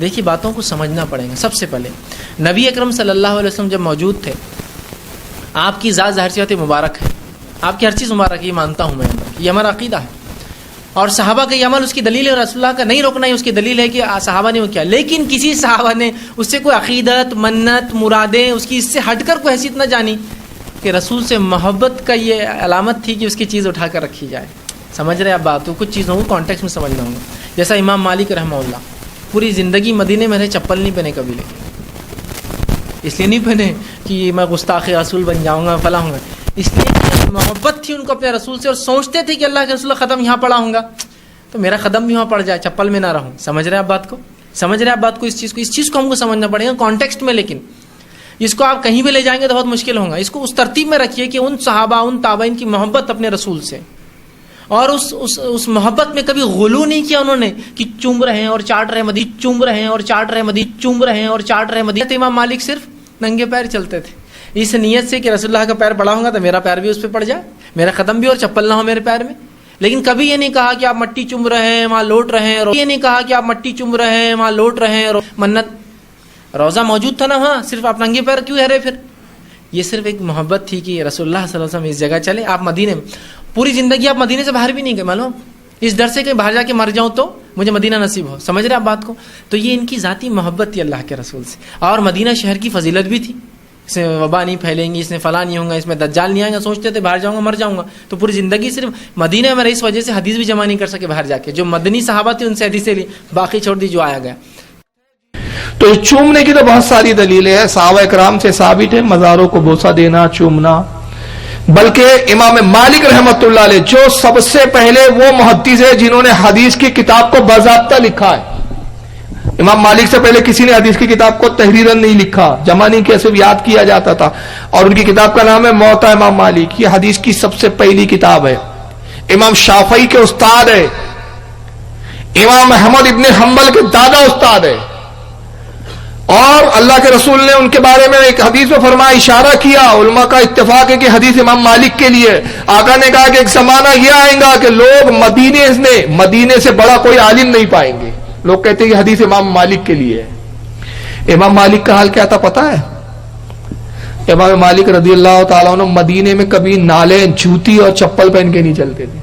دیکھیے باتوں کو سمجھنا پڑے گا. سب سے پہلے نبی اکرم صلی اللہ علیہ وسلم جب موجود تھے، آپ کی ذات ظاہر سی بات ہے مبارک ہے، آپ کی ہر چیز مبارک ہے، یہ مانتا ہوں میں، یہ ہمارا عقیدہ ہے. اور صحابہ کا یہ عمل اس کی دلیل ہے، اور رسول اللہ کا نہیں روکنا ہی اس کی دلیل ہے کہ صحابہ نے وہ کیا. لیکن کسی صحابہ نے اس سے کوئی عقیدت، منت، مرادیں اس کی اس سے ہٹ کر کوئی حیثیت نہ جانی کہ رسول سے محبت کا یہ علامت تھی کہ اس کی چیز اٹھا کر رکھی جائے. سمجھ رہے آپ بات کو؟ کچھ چیزوں کو کانٹیکس میں سمجھنا ہوگا. جیسا امام مالک رحمہ اللہ پوری زندگی مدینے میں رہے، چپل نہیں پہنے کبھی، لیکن اس لیے نہیں پہنے کہ میں گستاخ رسول بن جاؤں گا، فلاں ہوں گا، اس لیے کہ محبت تھی ان کو اپنے رسول سے، اور سوچتے تھے کہ اللہ کے رسول قدم یہاں پڑا ہوں گا تو میرا قدم بھی وہاں پڑ جائے، چپل میں نہ رہوں. سمجھ رہے آپ بات کو؟ سمجھ رہے آپ بات کو؟ اس چیز کو ہم کو سمجھنا پڑے گا کانٹیکسٹ میں. لیکن اس کو آپ کہیں بھی لے جائیں گے تو بہت مشکل ہوگا. اس کو اس ترتیب میں رکھیے کہ ان صحابہ، ان تابعین کی محبت اپنے رسول سے، اور اس محبت میں کبھی غلو نہیں کیا انہوں نے کہ چوم رہے ہیں اور چاٹ رہے مدی، چوم رہے ہیں اور چاٹ رہے مدی، چوم رہے ہیں اور چاٹ رہے مدی. امام مالک صرف ننگے پیر چلتے تھے اس نیت سے کہ رسول اللہ کا پیر پڑا ہوگا تو میرا پیر بھی اس پہ پڑ جائے، میرا قدم بھی اور چپل نہ ہو میرے پیر میں. لیکن کبھی یہ نہیں کہا کہ آپ مٹی چوم رہے ہیں وہاں لوٹ رہے ہیں، یہ نہیں کہا کہ آپ مٹی چوم رہے ہیں وہاں لوٹ رہے ہیں. منت روزہ موجود تھا نا وہاں، صرف آپ ننگے پیر کیوں رہے پھر؟ یہ صرف ایک محبت تھی کہ رسول اللہ صلی اللہ علیہ وسلم اس جگہ چلے. آپ مدینے میں پوری زندگی آپ مدینے سے باہر بھی نہیں گئے، معلوم، اس ڈر سے کہ باہر جا کے مر جاؤں تو مجھے مدینہ نصیب ہو. سمجھ رہے آپ بات کو؟ تو یہ ان کی ذاتی محبت تھی اللہ کے رسول سے. اور مدینہ شہر کی فضیلت بھی تھی، اس میں وبا نہیں پھیلیں گی، اس میں فلاں نہیں ہوگا، اس میں دجال نہیں آئے گا. سوچتے تھے باہر جاؤں گا مر جاؤں گا، تو پوری زندگی صرف مدینہ میں رہی، اس وجہ سے حدیث بھی جمع نہیں کر سکے باہر جا کے. جو مدنی صحابہ تھے ان سے حدیثیں لی، باقی چھوڑ دی جو آیا گیا. تو چومنے کی تو بہت ساری دلیلیں ہیں، صحابہ اکرام سے ثابت ہے مزاروں کو بوسہ دینا، چومنا. بلکہ امام مالک رحمۃ اللہ علیہ جو سب سے پہلے وہ محدث ہے جنہوں نے حدیث کی کتاب کو باضابطہ لکھا ہے. امام مالک سے پہلے کسی نے حدیث کی کتاب کو تحریراً نہیں لکھا، جمع نہیں کیا، صرف یاد کیا جاتا تھا. اور ان کی کتاب کا نام ہے موطا امام مالک. یہ حدیث کی سب سے پہلی کتاب ہے. امام شافعی کے استاد ہے، امام احمد ابن حنبل کے دادا استاد ہے. اور اللہ کے رسول نے ان کے بارے میں ایک حدیث میں فرمایا، اشارہ کیا، علماء کا اتفاق ہے کہ حدیث امام مالک کے لیے. آقا نے کہا کہ ایک زمانہ یہ آئے گا کہ لوگ مدینے سے بڑا کوئی عالم نہیں پائیں گے. لوگ کہتے ہیں کہ حدیث امام مالک کے لیے ہے. امام مالک کا حال کیا تھا پتا ہے؟ امام مالک رضی اللہ تعالیٰ عنہ مدینے میں کبھی نالے، جوتی اور چپل پہن کے نہیں چلتے تھے،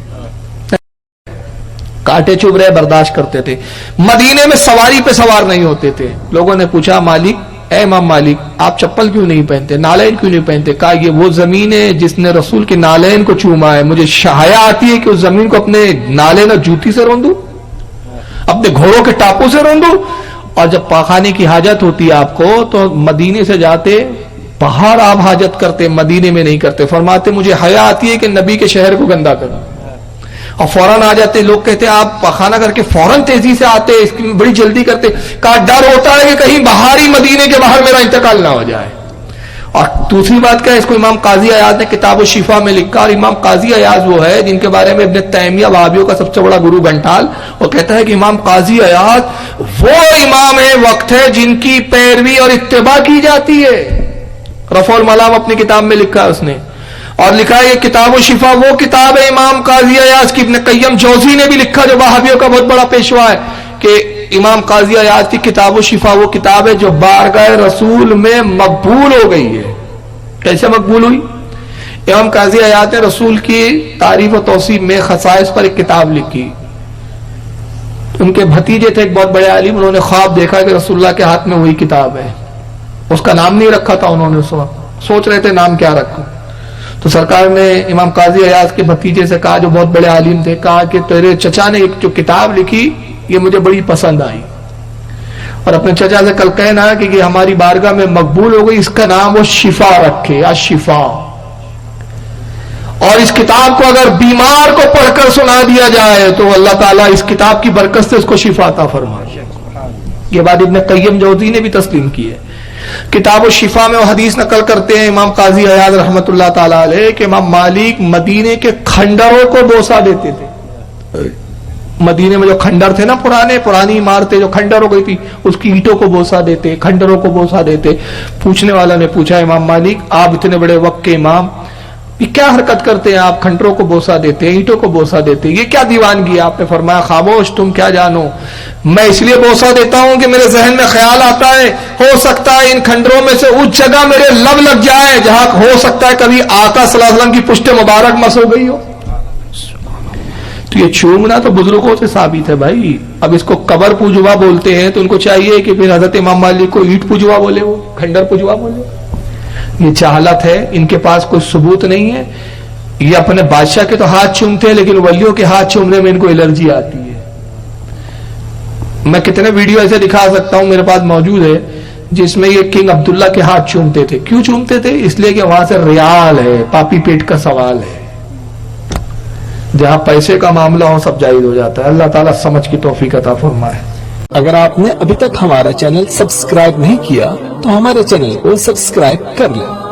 کانٹے چبھ رہے برداشت کرتے تھے. مدینے میں سواری پہ سوار نہیں ہوتے تھے. لوگوں نے پوچھا مالک، اے امام مالک آپ چپل کیوں نہیں پہنتے، نالین کیوں نہیں پہنتے؟ کہا یہ وہ زمین ہے جس نے رسول کی نالین کو چوما ہے، مجھے حیا آتی ہے کہ اس زمین کو اپنے نالین اور جوتی سے روندوں، اپنے گھوڑوں کے ٹاپوں سے روندوں. اور جب پاخانے کی حاجت ہوتی ہے آپ کو تو مدینے سے جاتے باہر آپ حاجت کرتے، مدینے میں نہیں کرتے. فرماتے مجھے حیا آتی ہے کہ نبی کے شہر کو گندا کروں، اور فوراً آ جاتے. لوگ کہتے ہیں آپ پخانہ کر کے فوراً تیزی سے آتے، اس کی بڑی جلدی کرتے. کہا ڈر ہوتا ہے کہ کہیں باہری مدینے کے باہر میرا انتقال نہ ہو جائے. اور دوسری بات کیا ہے، اس کو امام قاضی عیاض نے کتاب الشفا میں لکھا. اور امام قاضی عیاض وہ ہے جن کے بارے میں ابن تیمیہ وہابیوں کا سب سے بڑا گرو گھنٹال وہ کہتا ہے کہ امام قاضی عیاض وہ امام ہے، وقت ہے جن کی پیروی اور اتباع کی جاتی ہے. رفع الملام اپنی کتاب میں لکھا ہے اس نے. اور لکھا ہے یہ کتاب الشفا وہ کتاب ہے امام قاضی عیاض کی. ابن قیم جوزی نے بھی لکھا جو وہابیوں کا بہت بڑا پیشوا ہے کہ امام قاضی عیاض کی کتاب الشفا وہ کتاب ہے جو بارگاہ رسول میں مقبول ہو گئی ہے. کیسے مقبول ہوئی؟ امام قاضی عیاض نے رسول کی تعریف و توصیف میں خصائص پر ایک کتاب لکھی. ان کے بھتیجے تھے ایک بہت بڑے عالم، انہوں نے خواب دیکھا کہ رسول اللہ کے ہاتھ میں وہی کتاب ہے. اس کا نام نہیں رکھا تھا انہوں نے، سوچ رہے تھے نام کیا رکھوں. تو سرکار نے امام قاضی عیاض کے بھتیجے سے کہا جو بہت بڑے عالم تھے، کہا کہ تیرے چچا نے جو کتاب لکھی یہ مجھے بڑی پسند آئی، اور اپنے چچا سے کل کہنا کہ یہ ہماری بارگاہ میں مقبول ہو گئی، اس کا نام وہ شفا رکھے، الشفا. اور اس کتاب کو اگر بیمار کو پڑھ کر سنا دیا جائے تو اللہ تعالیٰ اس کتاب کی برکت سے اس کو شفا عطا فرمائے. یہ بات ابن قیم جوزی نے بھی تسلیم کی ہے. کتاب الشفا میں وہ حدیث نقل کرتے ہیں امام قاضی عیاض رحمۃ اللہ تعالیٰ علیہ کہ امام مالک مدینے کے کھنڈروں کو بوسہ دیتے تھے. مدینے میں جو کھنڈر تھے نا، پرانی عمارتیں جو کھنڈر ہو گئی تھی، اس کی اینٹوں کو بوسہ دیتے، کھنڈروں کو بوسہ دیتے. پوچھنے والا نے پوچھا امام مالک آپ اتنے بڑے وقت کے امام، یہ کیا حرکت کرتے ہیں آپ؟ کھنڈروں کو بوسا دیتے ہیں، اینٹوں کو بوسا دیتے ہیں، یہ کیا دیوانگی ہے؟ آپ نے فرمایا خاموش، تم کیا جانو، میں اس لیے بوسا دیتا ہوں کہ میرے ذہن میں خیال آتا ہے ہو سکتا ہے ان کھنڈروں میں سے اس جگہ میرے لب لگ جائے جہاں ہو سکتا ہے کبھی آقا صلی اللہ علیہ وسلم کی پشت مبارک مس ہو گئی ہو۔ تو یہ چومنا تو بزرگوں سے ثابت ہے بھائی۔ اب اس کو قبر پوجوا بولتے ہیں تو ان کو چاہیے کہ پھر حضرت امام مالک کو اینٹ پوجوا بولے، وہ کھنڈر پوجوا بولے۔ یہ جہالت ہے، ان کے پاس کوئی ثبوت نہیں ہے۔ یہ اپنے بادشاہ کے تو ہاتھ چومتے ہیں لیکن ولیوں کے ہاتھ چومنے میں ان کو الرجی آتی ہے۔ میں کتنے ویڈیو ایسے دکھا سکتا ہوں، میرے پاس موجود ہے، جس میں یہ کنگ عبداللہ کے ہاتھ چومتے تھے۔ کیوں چومتے تھے؟ اس لیے کہ وہاں سے ریال ہے، پاپی پیٹ کا سوال ہے۔ جہاں پیسے کا معاملہ ہو سب جائز ہو جاتا ہے۔ اللہ تعالیٰ سمجھ کی توفیق عطا فرمائے۔ اگر آپ نے ابھی تک ہمارا چینل سبسکرائب نہیں کیا تو ہمارے چینل کو سبسکرائب کر لیں